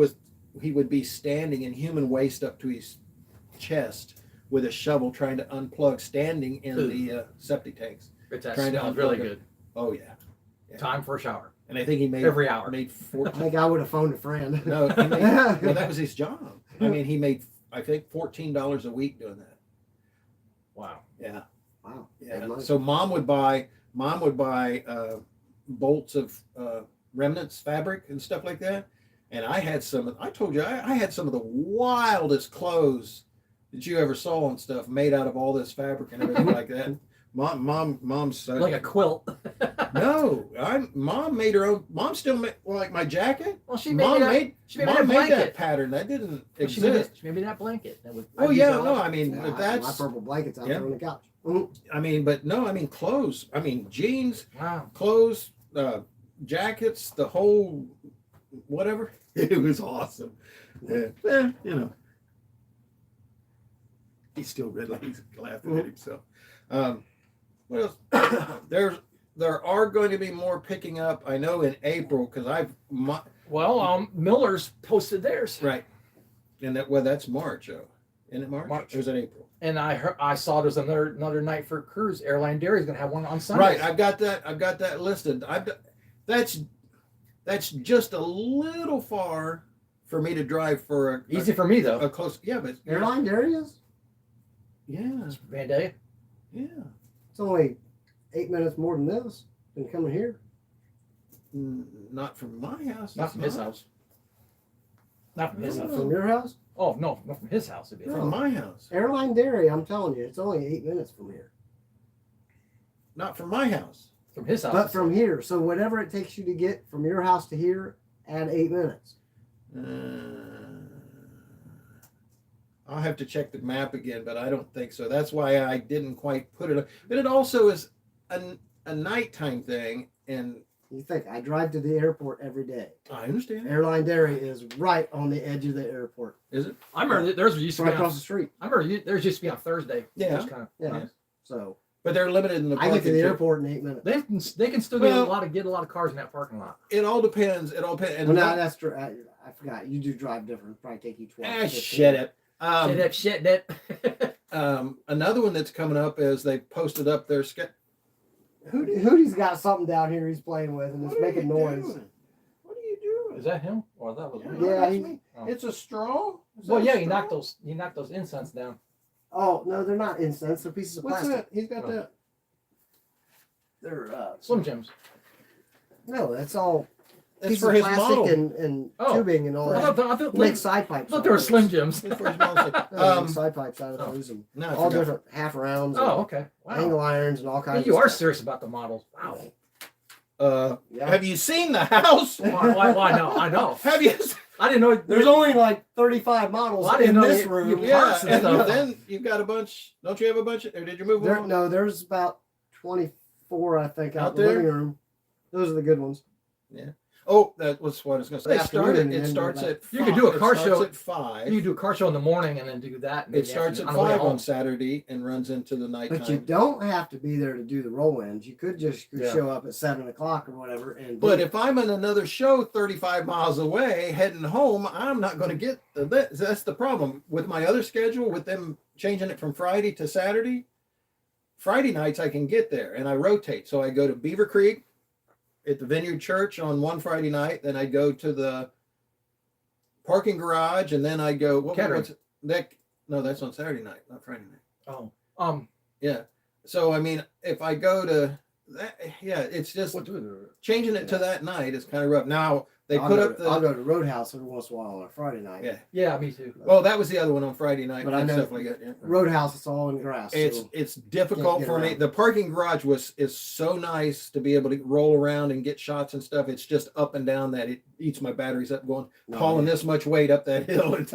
would be standing in human waste up to his chest with a shovel, trying to unplug, standing in the septic tanks. That Trying to smells unplug really it. good. Oh yeah. Time for a shower. And I think he made every hour. Made I think I would have phoned a friend. No, he made, well, that was his job. I mean, he made I think $14 a week doing that. Wow. Yeah. Wow. Yeah. So mom would buy bolts of remnants fabric and stuff like that. And I had some. I told you I had some of the wildest clothes that you ever saw and stuff made out of all this fabric and everything like that. Mom's like a quilt. No, mom made her own. Mom still made like my jacket. Well, she made that pattern. That didn't exist. She made me that blanket. That was, I mean, Yeah, that's my purple blankets out yeah. there on the couch. I mean, but no, I mean clothes. I mean jeans, wow, clothes, jackets, the whole whatever. It was awesome. Yeah, he's still red, like he's laughing at himself. What else? There are going to be more picking up. I know in April because Miller's posted theirs. Right, and that's March. Oh, isn't it March? Or is it April? And I saw there's another night for cruise. Airline Dairy is going to have one on Sunday. Right, I've got that listed. That's just a little far for me to drive for easy for me though. A close, yeah, but Airline Dairy is? Yeah, Vandalia. Yeah, it's only 8 minutes more than this than coming here. Not from my house. Not from his house. Not from his house. From your house? Oh no, not from his house. It'd be From my house. Airline Dairy, I'm telling you, it's only 8 minutes from here. Not from my house. From his house. But from here. So whatever it takes you to get from your house to here, add 8 minutes. I'll have to check the map again, but I don't think so. That's why I didn't quite put it up. But it also is a nighttime thing, and you think I drive to the airport every day. I understand. Airline Dairy is right on the edge of the airport. Is it? I remember theirs used to right be across the street. I remember theirs used to be on Thursday. Yeah. Just kind of, Yeah. So, but they're limited in the I parking. get to the airport in 8 minutes. They can still get a lot of cars in that parking lot. It all depends. It all depends. And Well, no, that's true. I forgot. You do drive different. It'll probably take you 12. shit it. Shit that. Another one that's coming up is they posted up their sketch. Hootie's got something down here he's playing with, and it's making noise. What are you doing? Is that him? Or that was me? Yeah, that's he- me. Oh. It's a straw. Is Well, that yeah, a straw? he knocked those incense down. Oh no, they're not incense. They're pieces of What's plastic. that? He's got Oh. that. They're Slim Jims. no, that's all That's pieces for of his plastic model. and Oh. tubing and all I that. thought Make side pipes. they were Slim Jims. That's for his model. Make side pipes out of those and No, I all forgot. different half rounds. Oh, and okay. Wow. angle irons and all kinds. You of are stuff. serious about the models. Wow. Yeah. Have you seen the house? Why no? I know. Have you? I didn't know. There's only like 35 models Well, I didn't in know this you- room. you- Yeah, Parts and and stuff. then you've got a bunch. Don't you have a bunch? Or did you move on? No, there's about 24, I think, out Out in the there? living room. Those are the good ones. Oh, that was what I was going to say. Afternoon, It and starts then at. You could do a car it starts show. at 5. You do a car show in the morning and then do that. It starts at 5 on Saturday and runs into the nighttime. But you don't have to be there to do the roll-ins. You could just show up at 7 o'clock or whatever. But if I'm in another show 35 miles away heading home, I'm not going to get that's the problem with my other schedule with them changing it from Friday to Saturday. Friday nights I can get there and I rotate. So I go to Beaver Creek at the Vineyard Church on one Friday night, then I go to the parking garage, and then I go what's that? No, that's on Saturday night, not Friday night. Oh. Yeah. So I mean, if I go to that, yeah, it's just changing it to that night is kind of rough. Now They I'll put go up to, I'll the go to Roadhouse every once in a while on a Friday night. yeah. Yeah, me too. Well, that was the other one on Friday night But I and know stuff like that. Yeah. Roadhouse is all in grass. So It's difficult get for me. around. The parking garage is so nice to be able to roll around and get shots and stuff. It's just up and down that it eats my batteries up going hauling this much weight up that hill. It's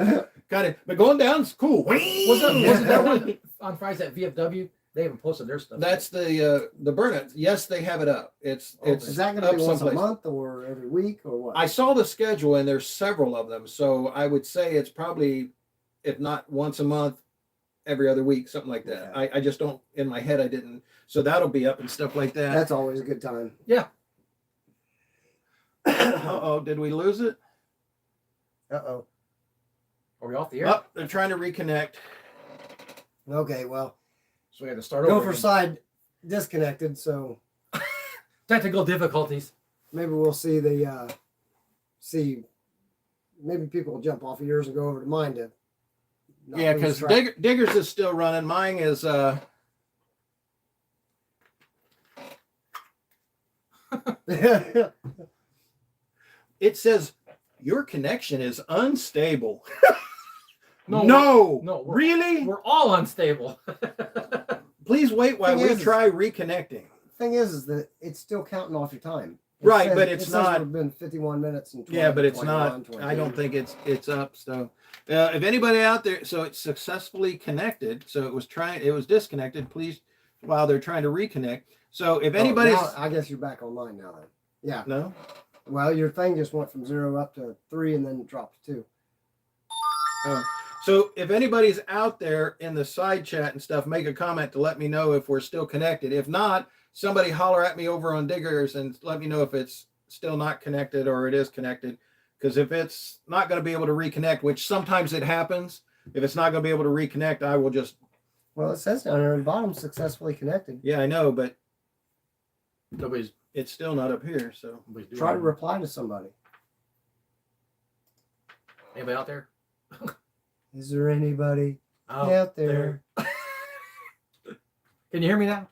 kind of but going down is cool. Wasn't that one on Fridays at VFW? They haven't posted their stuff. That's the burnout. Yes, they have it up. It's is that going to up be once someplace. a month or every week or what? I saw the schedule and there's several of them. So I would say it's probably, if not once a month, every other week, something like that. Okay. I just don't, in my head, I didn't. So that'll be up and stuff like that. That's always a good time. Yeah. Uh-oh, did we lose it? Uh-oh. Are we off the air? Oh, they're trying to reconnect. Okay, well, So we had to start Go over. for again. side disconnected, so Technical difficulties. maybe we'll see maybe people will jump off of yours and go over to mine to not Yeah, lose because track. Diggers is still running. Mine is it says your connection is unstable. No, really? We're all unstable. Please wait while Thing we is- try reconnecting. Thing is that it's still counting off your time. Right, says- but it's it says not- It's been 51 minutes and 20, Yeah, but it's 21, not. 22. I don't think it's up. So, if anybody out there, so it's successfully connected. So it was disconnected. Please, while they're trying to reconnect. So if Oh, anybody's now, I guess you're back online now then. Yeah. no, Well, your thing just went from 0 up to 3 and then dropped to 2. so if anybody's out there in the side chat and stuff, make a comment to let me know if we're still connected. If not, somebody holler at me over on Diggers and let me know if it's still not connected or it is connected. Because if it's not going to be able to reconnect, which sometimes it happens, if it's not going to be able to reconnect, I will just. Well, it says down there at the bottom, successfully connected. Yeah, I know, but Nobody's it's still not up here. So doing Try to it. reply to somebody. Anybody out there? Is there anybody Oh, out there? Can you hear me now?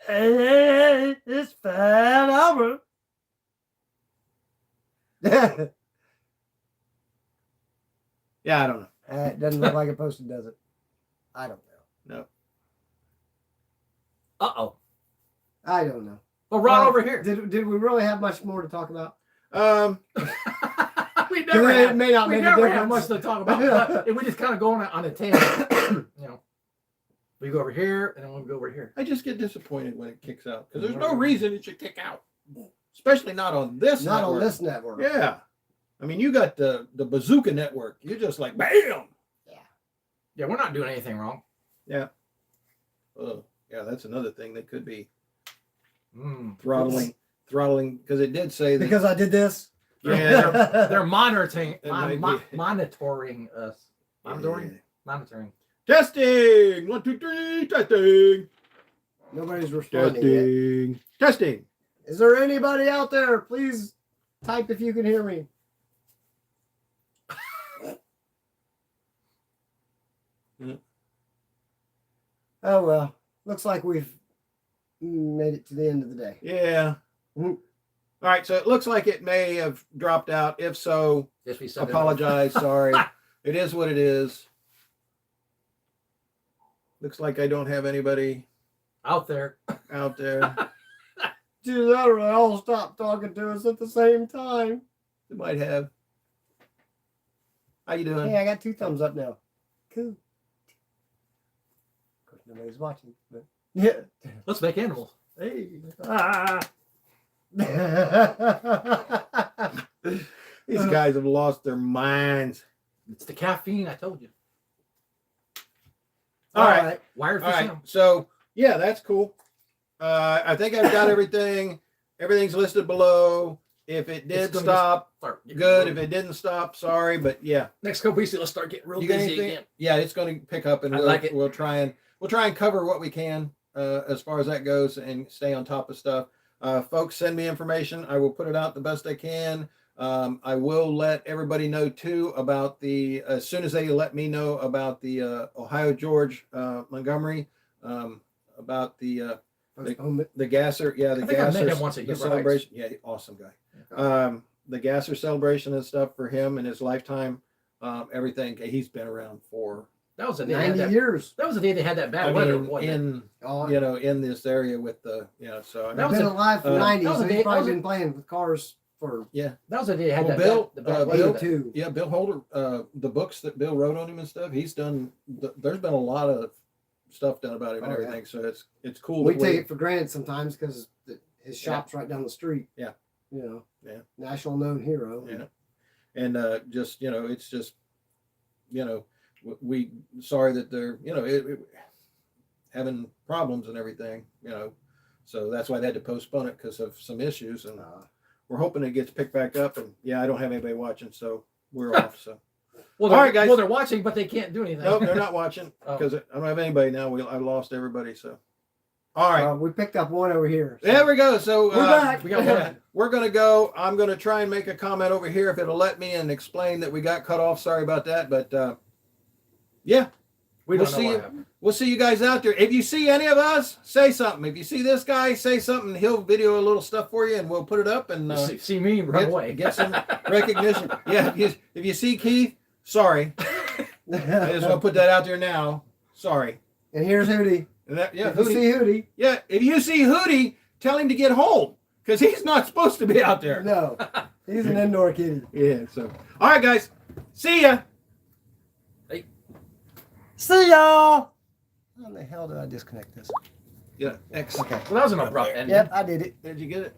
Hey, it's Fat Albert. yeah, I don't know. It doesn't look like it posted, does it? I don't know. No. Uh-oh. I don't know. Well, Ron over here. Did we really have much more to talk about? We never It have, may not we make a never have difference. much to talk about. We just kind of go on a tangent. We go over here, and then we'll go over here. I just get disappointed when it kicks out because there's no reason it should kick out, especially not on this. Not network. on this network. Yeah, I mean you got the Bazooka network. You're just like bam. Yeah, we're not doing anything wrong. Yeah. Oh, yeah. That's another thing they could be Mm. throttling because it did say that. Because I did this. Yeah. They're monitoring It might be. monitoring us. Monitoring. Testing. 1, 2, 3. Testing. Nobody's responding yet. Testing. Is there anybody out there? Please type if you can hear me. Oh well, looks like we've made it to the end of the day. Yeah. Mhm. All right. So it looks like it may have dropped out. If so, Yes, we said apologize. Sorry. It is what it is. Looks like I don't have anybody out there. out there. Dude, that or they all stop talking to us at the same time. They might have. How you doing? Hey, I got 2 thumbs up now. Cool. Of course, nobody's watching, but yeah. Let's make animals. Hey. These guys have lost their minds. It's the caffeine. I told you. All right. Wired for All right. sound. So yeah, that's cool. I think I've got everything. Everything's listed below. If it did It's gonna stop, Start getting good. real- If it didn't stop, sorry. But yeah, next couple weeks, let's start getting real you got busy anything? again. Yeah, it's going to pick up, and I we'll, like it. we'll try and cover what we can as far as that goes, and stay on top of stuff. Folks, send me information. I will put it out the best I can. I will let everybody know too about as soon as they let me know about the Ohio George Montgomery about the Postponement. The Gasser, yeah, the I think I met Gasser, him once at the Human celebration, yeah, awesome guy. The Gasser celebration and stuff for him and his lifetime, everything. He's been around for That was the day they had 90 that. years. That was the day they had that bad I weather. mean, wasn't it? in Oh, you know, in this area with the, you know, so I That mean, was been a- alive for that 90, was so a he's day- probably that was been playing with cars for That was the day they had Well, that Bill, bad, the bad Bill weather. Bill that- too. yeah, Bill Holder, the books that Bill wrote on him and stuff, he's done. There's been a lot of stuff done about him and Oh, yeah. everything, so it's cool. We that take it for granted sometimes because his Yeah. shop's right down the street. Yeah. You know. Yeah. National known hero. Yeah. And just, you know, it's just, you know, we sorry that they're, you know, having problems and everything, you know, so that's why they had to postpone it because of some issues, and we're hoping it gets picked back up. And yeah, I don't have anybody watching, so we're off. So Well, all right, guys. Well, they're watching, but they can't do anything. no, they're not watching Oh. because I don't have anybody now. I lost everybody. So all right. We picked up one over here. so- There we go. So We're back. We got one. we're going to go. I'm going to try and make a comment over here if it'll let me and explain that we got cut off. Sorry about that. But yeah, We We'll don't see know you. what happened. we'll see you guys out there. If you see any of us, say something. If you see this guy, say something. He'll video a little stuff for you and we'll put it up and See me run away. get some recognition. Yeah, if you see Keith, sorry. I just want to put that out there now. Sorry. And here's Hootie. And that, yeah, If you Hootie. see Hootie, Yeah, if you see Hootie, tell him to get home because he's not supposed to be out there. no, he's an indoor kitty. Yeah, so. All right, guys. See ya. See y'all. How the hell did I disconnect this? Yeah, X. Okay. Well, that was an abrupt ending. Yep, I did it. Did you get it?